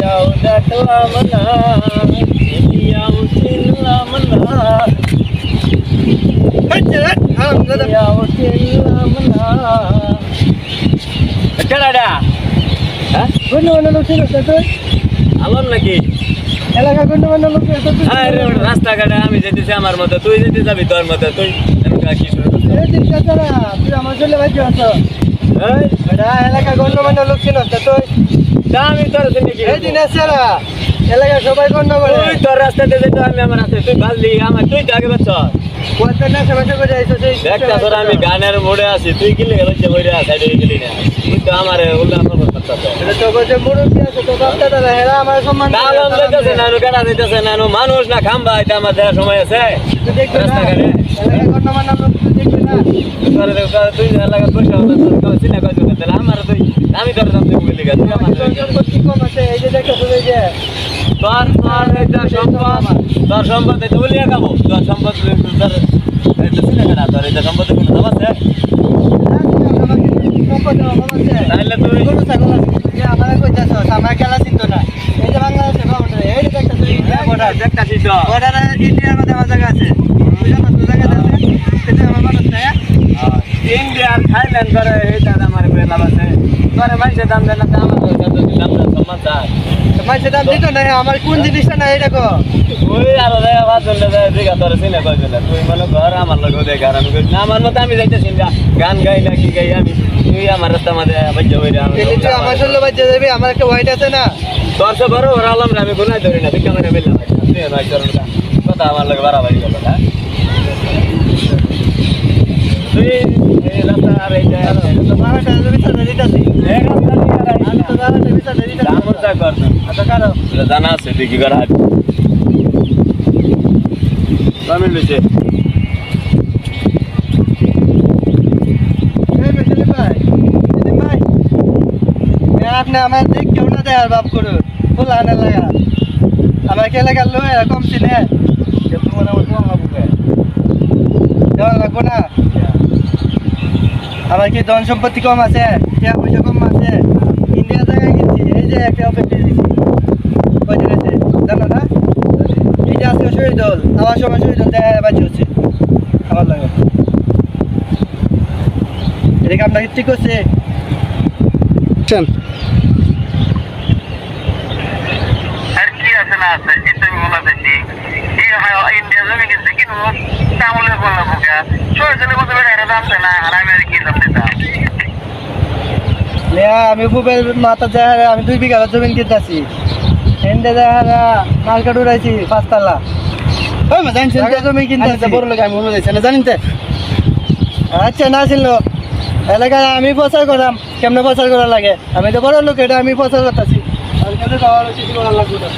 এরিয়াও দেখলাম না, এরিয়াও চিনলাম না, এরিয়াও চিনলাম না। কেডা? হ্যাঁ, গণ্যমান্য লোক ছিল তুই? আলম নাকি? এলাকা গণ্যমান্য লোক ছিল তুই? আরে রাস্তাঘাটে আমি যেতেছি আমার মতো, তুই যেতে যাবি তোর মতো। তুই কি শুরু করছিস? এই দিন কাছে না, তুই আমার চলে বাজি আছো। এই, এটা এলাকা গণ্যমান্য লোক ছিল তুই? তা আমি তোর জন্য কি এই দিন আছে না, এলাকা সবাই গণ্য করে। তুই তোর রাস্তাতে যেতে, আমি আমার রাস্তায়। তুই বাজলি আমার, তুই তো আগে বাচ্চ। কোয়াতে না সমাজে করে আইছো সেই। একটা তোর আমি গানের মোড়ে আছি, তুই কিলে গেল যে বইরা সাইডে গেলি না। তুই তো আমার উল্টা আমার করতেছ। এটা তো বলছে মুরব্বি আছে তো বাপটা দাদা হেরা আমার সম্মান করে। কালম দিতেছে না, কেডা দিতেছে না, মানুষ না খাম্বা, এটা আমার দেওয়ার সময় আছে তুই দেখবি না, রাস্তাঘাটে। এলাকা গণ্যমান্য লোক তুই দেখবি না। তুই এলাকার পয়সা চিনা কয়েছে তাহলে আমার তুই, আমি তোর দাম তুই বলি গেছি আমার সম্পত্তি কম আছে, এই যে দেখো তুমি যে তোর তোর এটা সম্পদ, তোর সম্পদ এটা বলিয়া খাবো। তোর সম্পদ তোর এটা চিনা কেনা, তোর এটা সম্পদের কোনো দাম আছে? সম্পত্তি অভাব আছে। তাহলে তুই গরু ছাগল আছে, যে আমার কইতাছো আমার খেলা চিন্তা না। এই যে বাংলাদেশে খবর এই যে দেখো তুই বর্ডার দেখতাছি তো বর্ডারে ইন্ডিয়ার মধ্যে আমার জায়গা আছে। বুঝছো না তুই জায়গা আছে, এটা আমার মানুষ না। ইন্ডিয়া আর থাইল্যান্ড করে এটা আমার লাভ আছে। তোরে মাইসে দাম দেয় না, তা আমার দাম দেয় সম্মান চায়। মাইসে দাম দিত না, আমার কোন জিনিসটা না এটা কো। তুই আরো দেখা বাজলে দেখা তোর চিনে কইছে না। তুই মনে কর আমার লোক দেখ, আর আমি কই না আমার মতো আমি যাইতেছি না, গান গাই না কি গাই আমি। তুই আমার রাস্তা মাঝে বাজ্য হইরা এই যে আমার চললে বাজে যাবি, আমার একটা ওয়াইট আছে না। তোর সে বড় বড় আলম আমি গুনাই ধরি না, তুই ক্যামেরা মিললাম তুই নয় তোর কথা আমার লোক বাড়াবাড়ি করলো না। তুই এই রাস্তা আর এইটা তোমার একটা বিচার দিতাছি। এই রাস্তা আমি তো দাদা বিচার দিতাছি। আমার চা কর আচ্ছা কারো জানা আছে তুই কি করা কমেন্ট লইছে। এই মেশিন ভাই, এই ভাই আপনি আমার দিক কেউ না দেয় বাপ করুন ফুল আনে লাগা আমার কে লাগাল লো এরকম চিনে দেওয়া লাগবো না। আমার কি ধন সম্পত্তি কম আছে, টাকা পয়সা কম আছে, ইন্ডিয়া জায়গায় কিনছি। এই যে একটা অফিসে দিচ্ছি কয়দিন আছে জানো না, এই যে আজকে শহীদ দল আমার সময় শহীদ দল দেখা বাজি হচ্ছে আমার লাগে। এটা কামটা ঠিক করছে। আর কি আছে না আছে এটা আমি বলা দেখি এই ইন্ডিয়া জমি কিনছে কিন্তু তামলে বললাম ওকে সরজনে বলতে পারে এটা দাম না আর আমি আর কি দাম দিতাম। আমি খুবের মাথা যায়, আমি 2 বিঘা জমিন কিনতেছি এন্ডে যায় মার্কেট উড়াইছি 5 তলা জমি কিনতেছি বড় লোক আমি মনে যাইছে না জানেন তো। আচ্ছা না ছিল এলাকায় আমি প্রচার করাম কেমনে প্রচার করা লাগে, আমি তো বড় লোক, এটা আমি প্রচার করতেছি আর কেন কিছু করার লাগবে না।